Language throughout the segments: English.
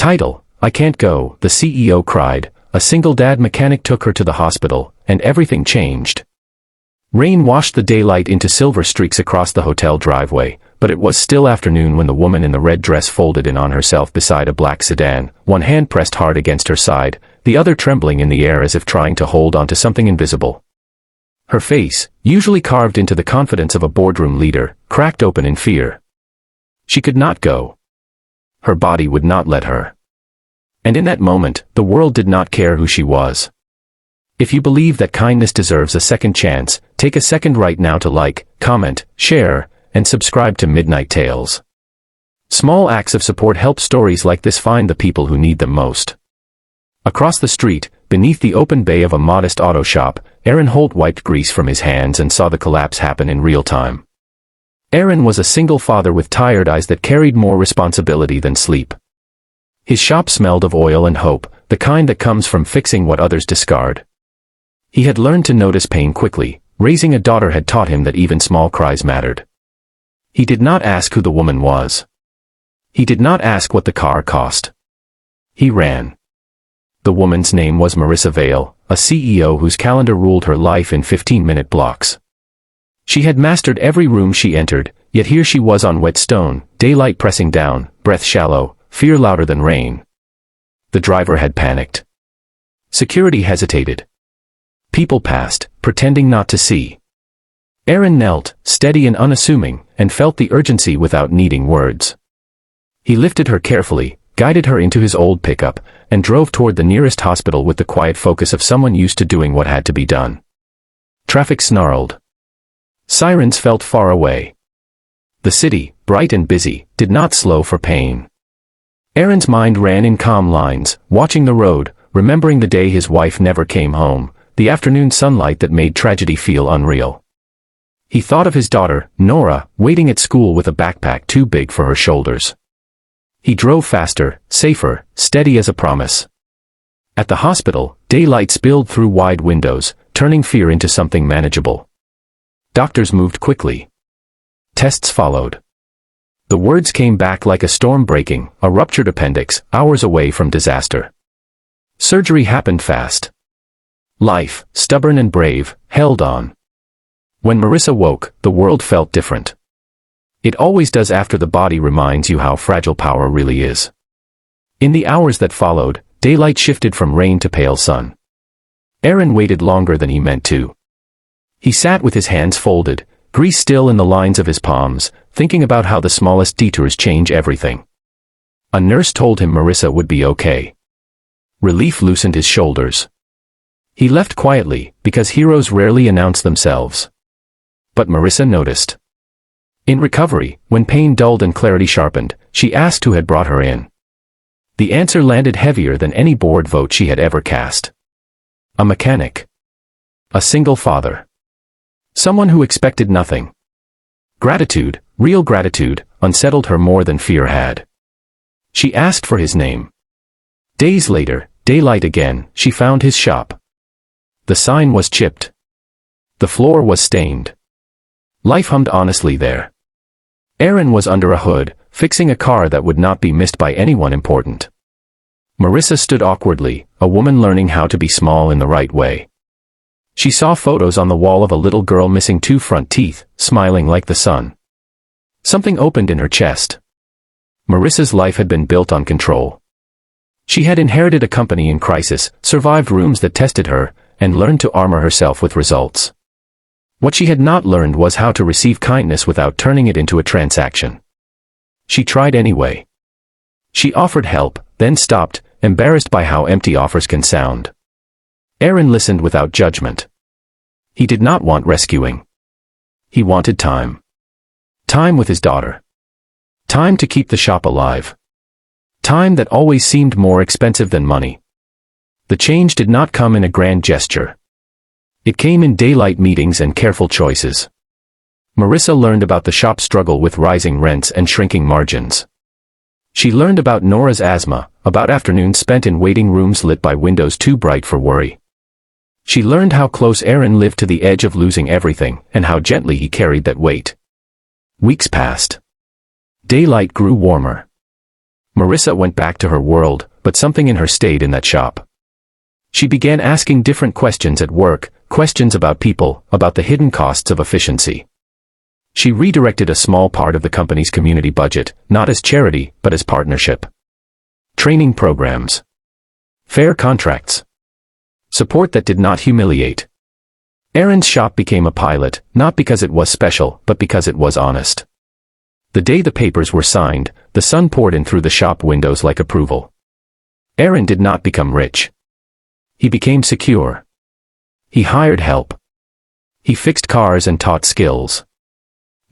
Title: I Can't Go, the CEO cried. A single dad mechanic took her to the hospital, and everything changed. Rain washed the daylight into silver streaks across the hotel driveway, but it was still afternoon when the woman in the red dress folded in on herself beside a black sedan, one hand pressed hard against her side, the other trembling in the air as if trying to hold onto something invisible. Her face, usually carved into the confidence of a boardroom leader, cracked open in fear. She could not go. Her body would not let her. And in that moment, the world did not care who she was. If you believe that kindness deserves a second chance, take a second right now to like, comment, share, and subscribe to Midnight Tales. Small acts of support help stories like this find the people who need them most. Across the street, beneath the open bay of a modest auto shop, Aaron Holt wiped grease from his hands and saw the collapse happen in real time. Aaron was a single father with tired eyes that carried more responsibility than sleep. His shop smelled of oil and hope, the kind that comes from fixing what others discard. He had learned to notice pain quickly. Raising a daughter had taught him that even small cries mattered. He did not ask who the woman was. He did not ask what the car cost. He ran. The woman's name was Marissa Vale, a CEO whose calendar ruled her life in 15-minute blocks. She had mastered every room she entered, yet here she was on wet stone, daylight pressing down, breath shallow, fear louder than rain. The driver had panicked. Security hesitated. People passed, pretending not to see. Aaron knelt, steady and unassuming, and felt the urgency without needing words. He lifted her carefully, guided her into his old pickup, and drove toward the nearest hospital with the quiet focus of someone used to doing what had to be done. Traffic snarled. Sirens felt far away. The city, bright and busy, did not slow for pain. Aaron's mind ran in calm lines, watching the road, remembering the day his wife never came home, the afternoon sunlight that made tragedy feel unreal. He thought of his daughter, Nora, waiting at school with a backpack too big for her shoulders. He drove faster, safer, steady as a promise. At the hospital, daylight spilled through wide windows, turning fear into something manageable. Doctors moved quickly. Tests followed. The words came back like a storm breaking, a ruptured appendix, hours away from disaster. Surgery happened fast. Life, stubborn and brave, held on. When Marissa woke, the world felt different. It always does after the body reminds you how fragile power really is. In the hours that followed, daylight shifted from rain to pale sun. Aaron waited longer than he meant to. He sat with his hands folded, grease still in the lines of his palms, thinking about how the smallest detours change everything. A nurse told him Marissa would be okay. Relief loosened his shoulders. He left quietly, because heroes rarely announce themselves. But Marissa noticed. In recovery, when pain dulled and clarity sharpened, she asked who had brought her in. The answer landed heavier than any board vote she had ever cast. A mechanic. A single father. Someone who expected nothing. Gratitude, real gratitude, unsettled her more than fear had. She asked for his name. Days later, daylight again, she found his shop. The sign was chipped. The floor was stained. Life hummed honestly there. Aaron was under a hood, fixing a car that would not be missed by anyone important. Marissa stood awkwardly, a woman learning how to be small in the right way. She saw photos on the wall of a little girl missing 2 front teeth, smiling like the sun. Something opened in her chest. Marissa's life had been built on control. She had inherited a company in crisis, survived rooms that tested her, and learned to armor herself with results. What she had not learned was how to receive kindness without turning it into a transaction. She tried anyway. She offered help, then stopped, embarrassed by how empty offers can sound. Aaron listened without judgment. He did not want rescuing. He wanted time. Time with his daughter. Time to keep the shop alive. Time that always seemed more expensive than money. The change did not come in a grand gesture. It came in daylight meetings and careful choices. Marissa learned about the shop's struggle with rising rents and shrinking margins. She learned about Nora's asthma, about afternoons spent in waiting rooms lit by windows too bright for worry. She learned how close Aaron lived to the edge of losing everything, and how gently he carried that weight. Weeks passed. Daylight grew warmer. Marissa went back to her world, but something in her stayed in that shop. She began asking different questions at work, questions about people, about the hidden costs of efficiency. She redirected a small part of the company's community budget, not as charity, but as partnership. Training programs. Fair contracts. Support that did not humiliate. Erin's shop became a pilot, not because it was special, but because it was honest. The day the papers were signed, the sun poured in through the shop windows like approval. Erin did not become rich. He became secure. He hired help. He fixed cars and taught skills.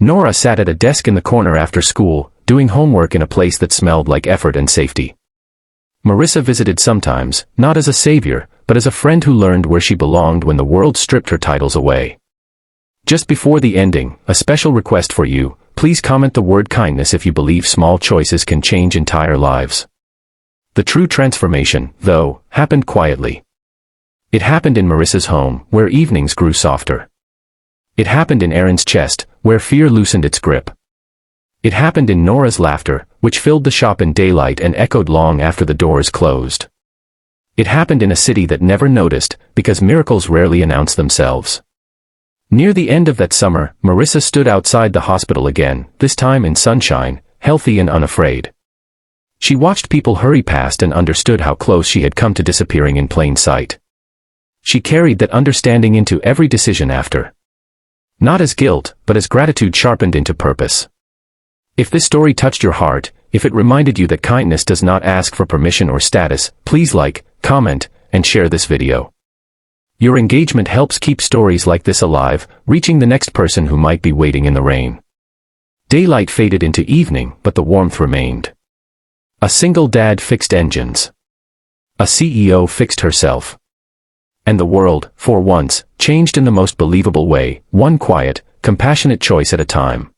Nora sat at a desk in the corner after school, doing homework in a place that smelled like effort and safety. Marissa visited sometimes, not as a savior, but as a friend who learned where she belonged when the world stripped her titles away. Just before the ending, a special request for you: please comment the word kindness if you believe small choices can change entire lives. The true transformation, though, happened quietly. It happened in Marissa's home, where evenings grew softer. It happened in Erin's chest, where fear loosened its grip. It happened in Nora's laughter, which filled the shop in daylight and echoed long after the doors closed. It happened in a city that never noticed, because miracles rarely announce themselves. Near the end of that summer, Marissa stood outside the hospital again, this time in sunshine, healthy and unafraid. She watched people hurry past and understood how close she had come to disappearing in plain sight. She carried that understanding into every decision after. Not as guilt, but as gratitude sharpened into purpose. If this story touched your heart, if it reminded you that kindness does not ask for permission or status, please like, comment, and share this video. Your engagement helps keep stories like this alive, reaching the next person who might be waiting in the rain. Daylight faded into evening, but the warmth remained. A single dad fixed engines. A CEO fixed herself. And the world, for once, changed in the most believable way, one quiet, compassionate choice at a time.